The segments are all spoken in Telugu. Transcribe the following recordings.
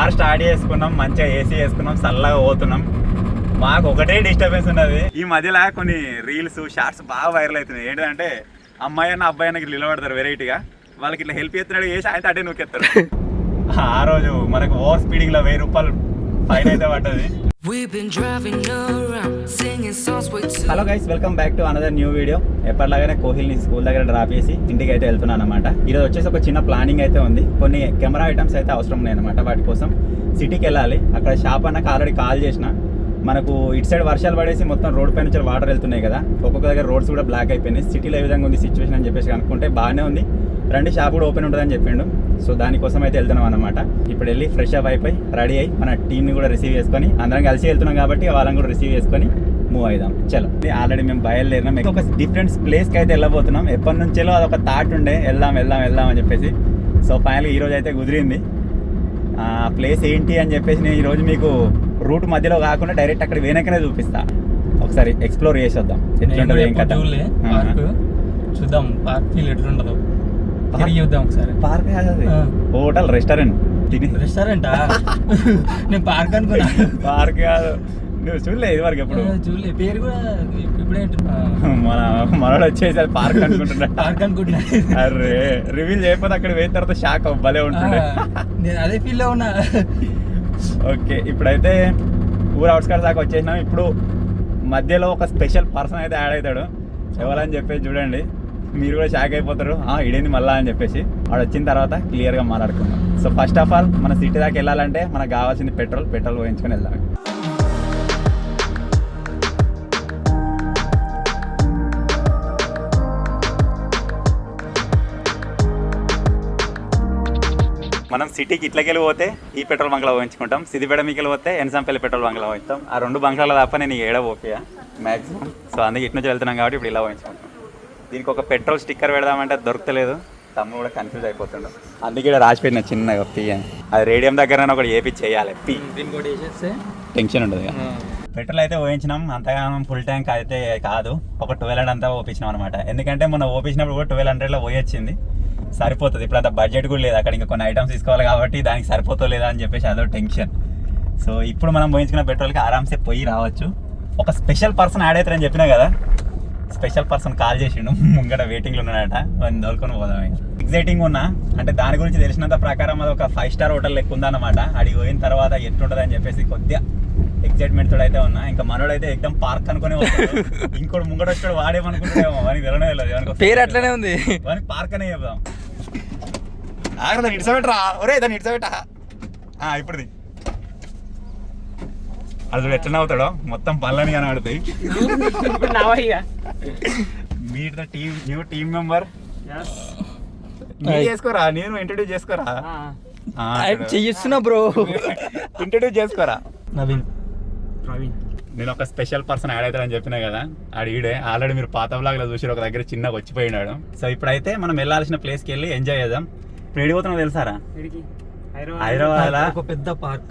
కార్ స్టార్ట్ చేసుకున్నాం, మంచిగా ఏసీ వేసుకున్నాం, చల్లగా పోతున్నాం. మాకు ఒకటే డిస్టర్బెన్స్ ఉన్నది. ఈ మధ్యలో కొన్ని రీల్స్ షార్ట్స్ బాగా వైరల్ అవుతున్నాయి. ఏంటంటే అమ్మాయి అన్న అబ్బాయి అన్నకి నిలబడతారు వెరైటీగా, వాళ్ళకి ఇట్లా హెల్ప్ చేస్తున్నాడు చేసి అయితే అటే నూకెత్తారు. ఆ రోజు మనకు ఓవర్ స్పీడింగ్ లో 1000 రూపాయలు ఫైన్ అయితే పడ్డది. Hello guys, welcome back to another new video. ఎప్పటిలాగానే కోహిల్ని స్కూల్ దగ్గర డ్రాప్ చేసి ఇంటికి అయితే వెళ్తున్నాను అనమాట. ఈరోజు వచ్చేసి ఒక చిన్న ప్లానింగ్ అయితే ఉంది. కొన్ని కెమెరా ఐటమ్స్ అయితే అవసరం ఉన్నాయి అనమాట. వాటి కోసం సిటీకి వెళ్ళాలి. అక్కడ షాప్ అన్నకు ఆల్రెడీ కాల్ చేసిన. మనకు ఇటు సైడ్ వర్షాలు పడేసి మొత్తం రోడ్ పై నుంచి వాటర్ వెళ్తున్నాయి కదా, ఒక్కొక్క దగ్గర రోడ్స్ కూడా బ్లాక్ అయిపోయినాయి. సిటీలో ఏ విధంగా ఉంది సిచ్యువేషన్ అని చెప్పేసి అనుకుంటే బాగానే ఉంది. రండి, షాప్ కూడా ఓపెన్ ఉంటుందని చెప్పిండు. సో దానికోసం అయితే వెళ్తున్నాం అనమాట. ఇప్పుడు వెళ్ళి ఫ్రెష్ అప్ అయిపోయి రెడీ అయ్యి మన టీంని కూడా రిసీవ్ చేసుకొని, అందరం కలిసి వెళ్తున్నాం కాబట్టి వాళ్ళని కూడా రిసీవ్ చేసుకొని మూవ్ అవుదాం. చలో, ఆల్రెడీ మేము బయలుదేరినాం. ఒక డిఫరెంట్ ప్లేస్కి అయితే వెళ్ళబోతున్నాం. ఎప్పటి నుంచో అదొక థాట్ ఉండే, వెళ్దాం అని చెప్పేసి. సో ఫైనల్గా ఈరోజు అయితే కుదిరింది. ఆ ప్లేస్ ఏంటి అని చెప్పేసి నేను ఈరోజు మీకు రూట్ మధ్యలో కాకుండా డైరెక్ట్ అక్కడ వెనకనే చూపిస్తా. ఒకసారి ఎక్స్ప్లోర్ చేసేద్దాం ఎట్లుంటుంది ఏం కథ చూద్దాం. పార్క్ ఫీల్ ఎట్లుంటుందో చూద్దాం ఒకసారి. పార్క్ హోటల్ రెస్టారెంట్ రెస్టారెంటా? నేను పార్క్ అనుకున్నా. పార్క్ కాదు, నువ్వు చూడలే ఇది వరకు ఎప్పుడు? చూడలే, పేరు కూడా ఇప్పుడే మనోడు వచ్చేసి పార్క్ అనుకుంటున్నా. పార్క్ అనుకుంటున్నా. అరే రివీల్ చేయకపోతే అక్కడ పోయిన తర్వాత షాక్ భలే ఉంటుండే. నేను అదే ఫీల్ లో ఉన్నా. ఓకే, ఇప్పుడైతే ఊరు అవుట్స్కట్స్ దాకా వచ్చేసినాం. ఇప్పుడు మధ్యలో ఒక స్పెషల్ పర్సన్ అయితే యాడ్ అవుతాడు. ఎవరని చెప్పేసి చూడండి, మీరు కూడా షాక్ అయిపోతారు. ఇడేంది మళ్ళా అని చెప్పేసి. వాడు వచ్చిన తర్వాత క్లియర్గా మాట్లాడుకుందాం. సో ఫస్ట్ ఆఫ్ ఆల్ మన సిటీ దాకా వెళ్ళాలంటే మనకు కావాల్సింది పెట్రోల్ పోయించుకొని వెళ్దాం. మనం సిటీకి ఇట్లకెళ్ళి పోతే ఈ పెట్రోల్ బంక్లో పోయించుకుంటాం, సిద్దిపేట మీకెళ్ళి పోతే ఎన్సంపల్లి పెట్రోల్ బంక్లో పోయించుతాం. ఆ 2 బంక్లలో తప్ప నేను ఏడ పోపియా మ్యాక్సిమం. సో అందుకే ఇటు నుంచి వెళ్తున్నాం కాబట్టి ఇప్పుడు ఇలా పోయించుకుంటాం. దీనికి ఒక పెట్రోల్ స్టిక్కర్ పెడదామంటే దొరకలేదు. తమ్ముడు కూడా కన్ఫ్యూజ్ అయిపోతుండు. అందుకే ఇక్కడ రాసిపెట్టిన చిన్నగా పి అని. అది రేడియం దగ్గర ఒకటి ఏపీ చేయాలి. పి టెన్షన్ ఉండదు. పెట్రోల్ అయితే పోయించినాం. అంతగా ఫుల్ ట్యాంక్ అయితే కాదు, ఒక 1200 అంతా ఓపించినాం అనమాట. ఎందుకంటే మొన్న ఓపించినప్పుడు కూడా 1200లో పోయొచ్చింది. సరిపోతుంది. ఇప్పుడు అంత బడ్జెట్ కూడా లేదు, అక్కడ ఇంకా కొన్ని ఐటమ్స్ తీసుకోవాలి కాబట్టి దానికి సరిపోతో లేదా అని చెప్పేసి అదో టెన్షన్. సో ఇప్పుడు మనం పోయించుకున్న పెట్రోల్కి ఆరామ్సే పోయి రావచ్చు. ఒక స్పెషల్ పర్సన్ యాడ్ అవుతారని చెప్పినా కదా, స్పెషల్ పర్సన్ కాల్ చేసిండు. ముంగట వెయిటింగ్లో ఉన్నాడట, వాడిని దొరుకుని పోదాం. ఎగ్జైటింగ్ ఉన్నా అంటే దాని గురించి తెలిసినంత ప్రకారం అది ఒక 5 స్టార్ హోటల్ లెక్క ఉందన్నమాట. అడిగి పోయిన తర్వాత ఎట్లుంటుంది అని చెప్పేసి కొద్దిగా ఎగ్జైట్మెంట్ తోడు అయితే ఉన్నా. ఇంకా మనోడైతే ఎక్దమ్ పార్క్ అనుకునే వస్తాడు. ఇంకోటి ముంగట వచ్చాడు, వాడేమనుకుంటాడేమో, వానికి తెలనే తెలియదు. పేరు అట్లనే ఉంది, వానికి పార్క్ అనే చెప్దాం. దాన్ని ఇడ్సబెట్టరా, ఒరే దాన్ని ఇడ్సబెట్టా. ఇప్పుడు అది ఎట్లా నవ్వుతాడో, మొత్తం పనులని కనబడతాయి. Meet the team, new team member. చేసుకోరా, నేను ఇంట్రడ్యూస్ చేసుకోరా. చెయ్యిస్తున్నా బ్రో, ఇంట్రడ్యూస్ చేసుకోరా. నవీన్, నేను ఒక స్పెషల్ పర్సన్ యాడ్ అవుతాడని చెప్పినా కదా, ఈడే. ఆల్రెడీ మీరు పాత బ్లాగ్లో చూసి ఒక దగ్గర చిన్నగా వచ్చిపోయినాడు. సో ఇప్పుడైతే మనం వెళ్ళాల్సిన ప్లేస్కి వెళ్ళి ఎంజాయ్ చేద్దాం. ఇప్పుడు ఎడిపోతున్నావు తెలుసారా? హైదరాబాద్ ఒక పెద్ద పార్క్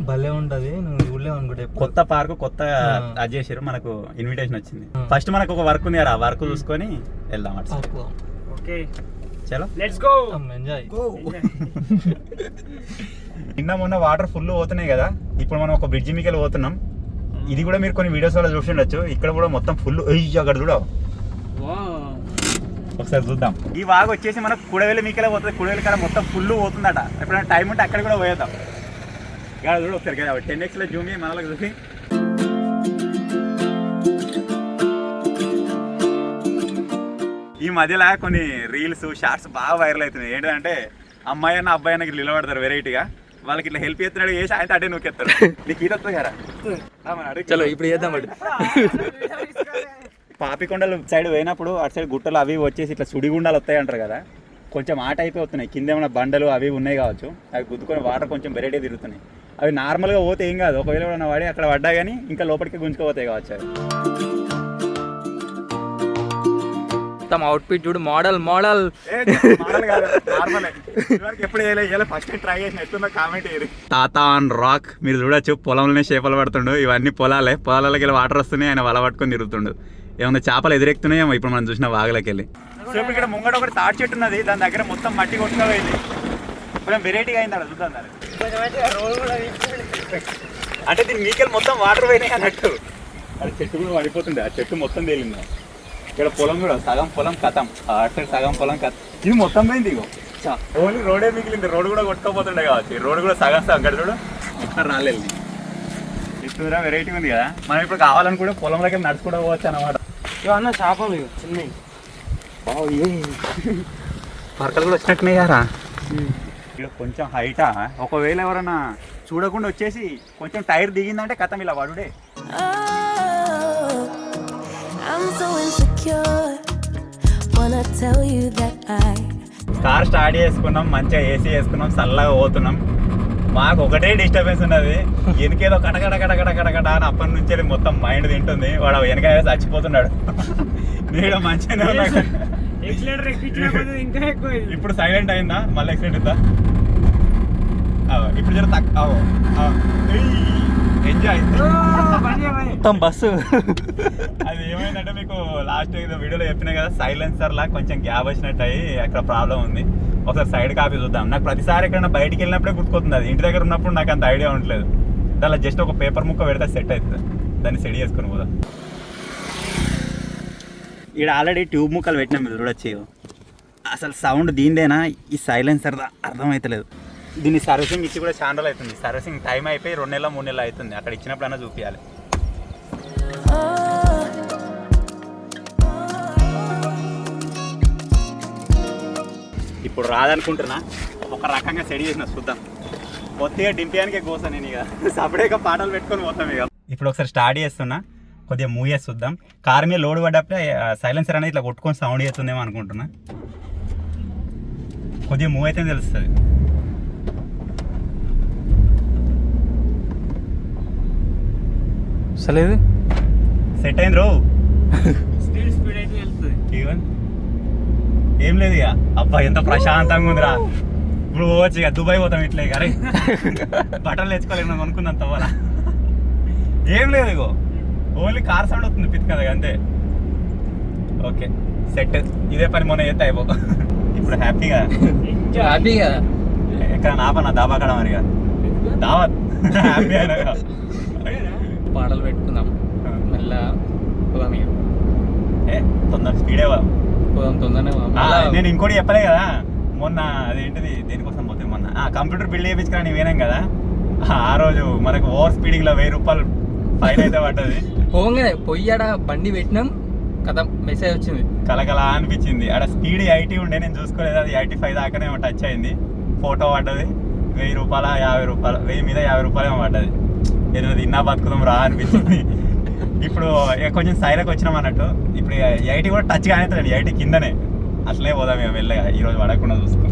భలే ఉంటది. నువ్వు చూడలేవు అనుకుంటే, కొత్త పార్క్ కొత్త అది చేసారు. మనకు ఇన్విటేషన్ వచ్చింది. ఫస్ట్ మనకు ఒక వర్క్ ఉంది కదా, ఆ వర్క్ చూసుకొని వెళ్దాం. ఓకే చలో, లెట్స్ గో, ఎంజాయ్. నిన్న మొన్న వాటర్ ఫుల్ పోతున్నాయి కదా, ఇప్పుడు మనం ఒక బ్రిడ్జి మీకెళ్ళి పోతున్నాం. ఇది కూడా మీరు కొన్ని వీడియోస్ వల్ల చూసిండొచ్చు. ఇక్కడ కూడా మొత్తం ఫుల్ అక్కడ చూడ, ఒకసారి చూద్దాం. ఈ వాగు వచ్చేసి మనకు కుడవేలి మీకెళ్ళి పోతుంది. కుడవేలి కాడ మొత్తం ఫుల్ పోతుందట. ఎప్పుడైనా టైం ఉంటే అక్కడ కూడా పోయేద్దాం. ఇక్కడ చూడ ఒకసారి కదా, 10x జూమ్ మనలకు చూసి. ఈ మధ్యలో కొన్ని రీల్స్ షార్ట్స్ బాగా వైరల్ అవుతున్నాయి. ఏంటంటే అమ్మాయి అన్న అబ్బాయి అన్నకి నిలబడతారు వెరైటీగా, వాళ్ళకి ఇట్లా హెల్ప్ చేస్తున్నాడు చేసి ఆయన అటే నూకెత్తారు. నీకు ఈత వస్తుంది కదా, చలో ఇప్పుడు చేద్దాం. పాపికొండలు సైడ్ పోయినప్పుడు అటు సైడ్ గుట్టలు అవి వచ్చేసి ఇట్లా సుడిగుండాలు వస్తాయి అంటారు కదా, కొంచెం ఆట అయిపోతున్నాయి. కింద ఏమైనా బండలు అవి ఉన్నాయి కావచ్చు, అవి గుద్దుకొని వాటర్ కొంచెం వెరైటీ తిరుగుతున్నాయి. అవి నార్మల్గా పోతే ఏం కాదు, ఒకవేళ ఏమైనా వాడి అక్కడ పడ్డా కానీ ఇంకా లోపలికి గుంజుకోపోతాయి కావచ్చు. అవి మొత్తం అవుట్ఫిట్ చూడు, మోడల్ కాదు, నార్మల్. ఎప్పుడు వేయలే, ఫస్ట్ టైం ట్రై చేసిన. ఎట్లుందో కామెంట్ చేయరు. తాత ఆన్ రాక్ మీరు చూడొచ్చు. పొలంలోనే చేపలు పడుతుండు. ఇవన్నీ పొలాలకి వెళ్ళి వాటర్ వస్తున్నాయి, ఆయన వల పట్టుకొని తిరుగుతుండు. ఏమన్నా చేపలు ఎదురెక్కుతున్నాయేమో ఇప్పుడు మనం చూసిన వాగులకి వెళ్ళి. సో ఇక్కడ ముంగట ఒకటి తాటి చెట్టు ఉన్నది, దాని దగ్గర మొత్తం మట్టి కొట్టుకోవాలి. కొంచెం వెరైటీగా అయింది అక్కడ చూద్దాం. అంటే దీని మీకెళ్ళి మొత్తం వాటర్ పోయినాయి అన్నట్టు. అది చెట్టు కూడా పడిపోతుండే, ఆ చెట్టు మొత్తం తేలింది. ఇక్కడ పొలం కూడా సగం పొలం కథం, అటు సైడ్ సగం పొలం కథం. ఇది మొత్తం పోయింది. ఇగో ఓన్లీ రోడే మిగిలింది. రోడ్డు కూడా కొట్టుకోపోతుండే కావచ్చు. రోడ్డు కూడా సగం సగం అక్కడ చూడు మొత్తం రాలేదు. ఇట్టురా వెరైటీ ఉంది కదా. మనం ఇప్పుడు కావాలనుకుంటే పొలంలోకి నడుచుకుంటూ పోవచ్చు అన్నమాట. ఇవన్న చేపలు చిన్నవి పరకలు కూడా వచ్చినట్టున్నాయి కదా. ఇక్కడ కొంచెం హైటా, ఒకవేళ ఎవరైనా చూడకుండా వచ్చేసి కొంచెం టైర్ దిగిందంటే కథం ఇలా వాడుడే. కార్ స్టార్ట్ చేసుకున్నాం, మంచిగా ఏసీ వేసుకున్నాం, చల్లగా పోతున్నాం. మాకు ఒకటే డిస్టర్బెన్స్ ఉన్నది, వెనకేదో కటకట కటకట కటకట అని అప్పటి నుంచి మొత్తం మైండ్ తింటుంది. వాడు వెనక చచ్చిపోతున్నాడు. నేను మంచిగానే ఉన్నా. ఇప్పుడు సైలెంట్ అయిందా, మళ్ళీ ఎక్సిడెంట్ అవుతా. ఇప్పుడు జర తక్కువ ఎంజాయ్ మొత్తం బస్సు. అది ఏమైందంటే మీకు లాస్ట్ వీడియోలో చెప్పినా కదా, సైలెన్సర్ లా కొంచెం గ్యాప్ వచ్చినట్టు అయ్యి అక్కడ ప్రాబ్లం ఉంది. ఒకసారి సైడ్ కాపీ చూద్దాం. నాకు ప్రతిసారి ఎక్కడైనా బయటికి వెళ్ళినప్పుడే గుర్తుకొస్తుంది. అది ఇంటి దగ్గర ఉన్నప్పుడు నాకు అంత ఐడియా ఉండలేదు. దానిలో జస్ట్ ఒక పేపర్ ముక్క పెడితే సెట్ అవుతుంది. దాన్ని సెట్ చేసుకుని పోదాం. ఇక్కడ ఆల్రెడీ ట్యూబ్ ముక్కలు పెట్టినాం, మీరు చూడొచ్చు. అసలు సౌండ్ దీనిదేనా ఈ సైలెన్సర్ అర్థమవుతలేదు. దీన్ని సర్వీసింగ్ ఇచ్చి కూడా చాలా రోజులు అవుతుంది. సర్వీసింగ్ టైం అయిపోయి 2 నెలలు 3 నెలలు అవుతుంది. అక్కడ ఇచ్చినప్పుడైనా చూపించాలి. ఇప్పుడు రాదనుకుంటున్నా, ఒక రకంగా సెట్ చేసిన చూద్దాం. కొద్దిగా డింపియానికే కోసం నేను ఇక సపరేట్గా పాటలు పెట్టుకొని పోతాం. ఇక ఇప్పుడు ఒకసారి స్టార్ట్ చేస్తున్నా, కొద్దిగా మూవ్ చేసి చూద్దాం. కార్ మీద లోడ్ పడ్డప్పుడే సైలెన్సర్ అనేది ఇట్లా కొట్టుకొని సౌండ్ చేస్తుందేమో అనుకుంటున్నా. కొద్దిగా మూవ్ అయితే తెలుస్తుంది. సలేదు సెట్ అయింది రో. స్పీడ్ అయితే వెళ్తుంది. ఏం లేదు ఇక. అబ్బా ఎంత ప్రశాంతంగా ఉందిరా. ఇప్పుడు పోవచ్చు ఇక, దుబాయ్ పోతాం ఇట్లా. ఇక అరే బట్టలు తెచ్చుకోలేము అనుకున్నాం తవ్వాలా. ఏం లేదు, ఇగో ఓన్లీ కార్ సౌండ్ వస్తుంది పిత్ కదా అంతే. Okay set. ఇదే పని మొన్న చేస్తే అయిపో. ఇప్పుడు హ్యాపీగా ఎక్కడ నాపన్నా దాబా కడ మరిగా దావత్ హ్యాపీ అయినా పాటలు పెట్టుకుందాం. మళ్ళా పోదాం. ఇక తొందర స్పీడే పోదాం, తొందరనే. నేను ఇంకోటి చెప్పలే కదా మొన్న, అదేంటిది దేనికోసం పోతే మొన్న కంప్యూటర్ బిల్డ్ చేయించుకుని పోయినాం కదా. ఆ రోజు మనకు ఓవర్ స్పీడింగ్లో 1000 రూపాయలు ఫైన్ అయితే పడ్డది. పోగానే పొయ్యాడ బండి పెట్టినాం కదా, మెసేజ్ వచ్చింది. కలకలా అనిపించింది. ఆడ స్పీడ్ 80 ఉండే, నేను చూసుకోలేదు. అది 85 దాకానే టచ్ అయింది. ఫోటో పడ్డది. 1000 రూపాయల 50 రూపాయలు, 1000 మీద 50 రూపాయలు ఏమో పడ్డది. నేను తిన్నా బతుకుదాం రా అనిపించింది. ఇప్పుడు కొంచెం సైలెంట్ వచ్చినాం అన్నట్టు. ఇప్పుడు 80 కూడా టచ్ కానీ 80 కిందనే. అట్లనే పోదాం మేము వెళ్ళగా, ఈరోజు పడకుండా చూసుకున్నాం.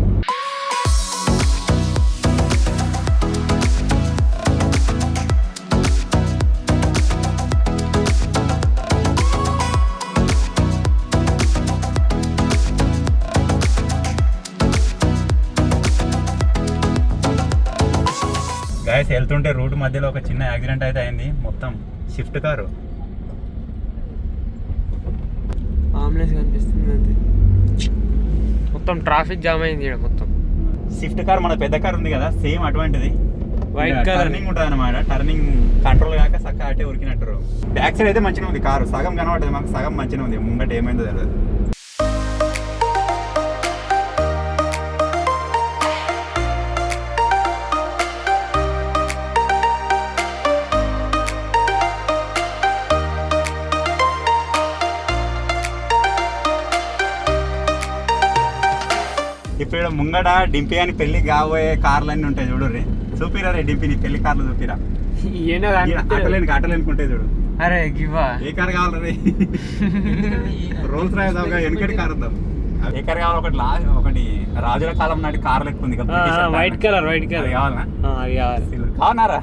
గాయస్ వెళ్తుంటే రూట్ మధ్యలో ఒక చిన్న యాక్సిడెంట్ అయితే అయింది. మొత్తం షిఫ్ట్ కారు. ఆంబులెన్స్ కనిపిస్తుంది అంతే. మొత్తం ట్రాఫిక్ జామ్ అయింది ఇక్కడ మొత్తం. షిఫ్ట్ కార్ మన పెద్ద కార్ ఉంది కదా, సేమ్ అటువంటిది. వైట్ కలర్ టర్నింగ్ ఉంటుంది అనమాట. టర్నింగ్ కంట్రోల్ కాక చక్కగా అటే ఉరికినట్టు. బ్యాక్ సైడ్ అయితే మంచిగా ఉంది కారు. సగం కనబడుతుంది మాకు, సగం మంచిగా ఉంది. ముంగట ఏమైందో తెలియదు. ఇప్పుడు ఇక్కడ ముంగడ డింపి అని పెళ్లి కాబోయే కార్లు అన్నీ ఉంటాయి చూడు. చూపిరా రే డింపి, నీ పెళ్లి కార్లు చూపిరా. ఆటలేనుకుంటే చూడు. అరే గివా ఏ కార్ కావాలి? రోల్స్ రాయ్ వెనకటి కార్ ఉందాం. ఏ కార్ కావాలి? ఒకటి రాజుల కాలం నాటి కార్ లెక్క ఉంది కదా, వైట్ కలర్. కావాలనా? కావనారా?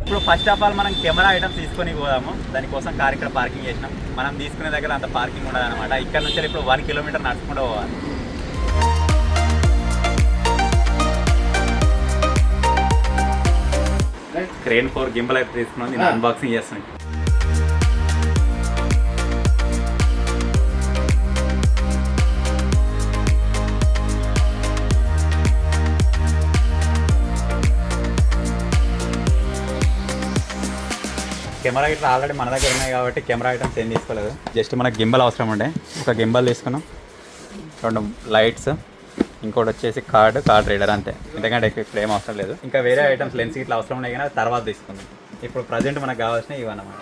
ఇప్పుడు ఫస్ట్ ఆఫ్ ఆల్ మనం కెమెరా ఐటమ్స్ తీసుకొని పోదాము. దానికోసం కార్ ఇక్కడ పార్కింగ్ చేసినాం. మనం తీసుకునే దగ్గర అంత పార్కింగ్ ఉండదు అనమాట. ఇక్కడ నుంచి ఇప్పుడు 1 కిలోమీటర్ నడుచుకుంటూ పోవాలి. క్రేన్ 4 గింబల్ అయితే తీసుకున్నాం. నేను అన్బాక్సింగ్ చేస్తాను. కెమెరా ఇట్లా ఆల్రెడీ మన దగ్గర ఉన్నాయి కాబట్టి కెమెరా ఐటమ్స్ ఏం తీసుకోలేదు. జస్ట్ మనకు గింబల్ అవసరం ఉండే, ఒక గింబల్ తీసుకున్నాం, 2 లైట్స్, ఇంకోటి వచ్చేసి కార్డ్ రీడర్, అంతే. ఎందుకంటే ఇప్పుడు ఏం అవసరం లేదు. ఇంకా వేరే ఐటమ్స్ లెన్స్ ఇట్లా అవసరం ఉన్నాయి కానీ తర్వాత తీసుకుందాం. ఇప్పుడు ప్రజెంట్ మనకు కావాల్సినవి ఇవన్నమాట.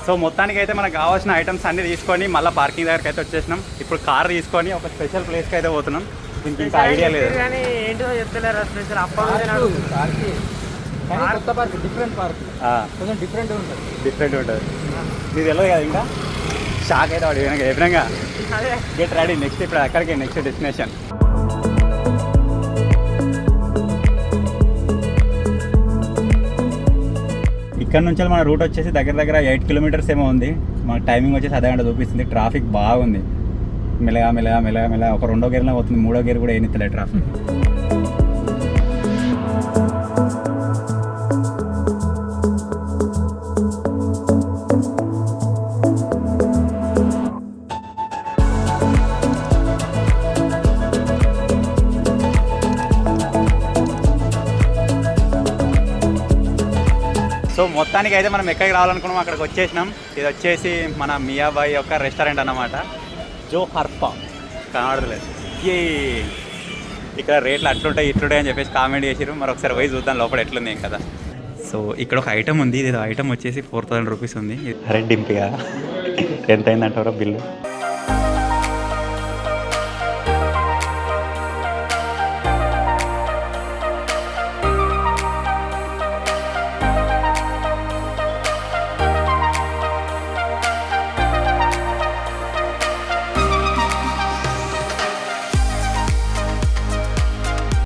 సో మొత్తానికి అయితే మనకు కావాల్సిన ఐటమ్స్ అన్నీ తీసుకొని మళ్ళీ పార్కింగ్ దగ్గరికి అయితే వచ్చేసినాం. ఇప్పుడు కార్ తీసుకొని ఒక స్పెషల్ ప్లేస్కి అయితే పోతున్నాం. దీనికి ఇంకా ఐడియా లేదు కానీ ఏంటో చెప్తలేరు స్పెషల్. కొత్త పార్క్, డిఫరెంట్ పార్క్, కొంచెం డిఫరెంట్ ఉంటుంది. ఇది తెలియదు కదా, ఇంకా షాక్ అయితే వాడు ఎప్పుడంగా గెట్ రెడీ. నెక్స్ట్ ఇప్పుడు అక్కడికి నెక్స్ట్ డెస్టినేషన్. ఇక్కడ నుంచి మన రూట్ వచ్చేసి దగ్గర 8 కిలోమీటర్స్ ఏమో ఉంది. మన టైమింగ్ వచ్చేసి అదే గంట చూపిస్తుంది. ట్రాఫిక్ బాగుంది, మెల్లగా ఒక 2వ గేర్లో పోతుంది, 3వ గేర్ కూడా ఏనిస్తలే ట్రాఫిక్. సో మొత్తానికి అయితే మనం ఎక్కడికి రావాలనుకున్నాం అక్కడికి వచ్చేసినాం. ఇది వచ్చేసి మన మియాబాయ్ యొక్క రెస్టారెంట్ అన్నమాట. జో హర్పా కనబడలేదు. ఇక్కడ రేట్లు అట్లుంటాయి ఇట్లుంటాయి అని చెప్పేసి కామెంట్ చేసారు. మరి ఒకసారి పోయి చూద్దాం లోపల ఎట్లుంది ఏం కదా. సో ఇక్కడ ఒక ఐటమ్ ఉంది. ఇది ఐటమ్ వచ్చేసి 4000 రూపీస్ ఉంది. అరే డింపిగా ఎంత అయిందంటారా బిల్లు?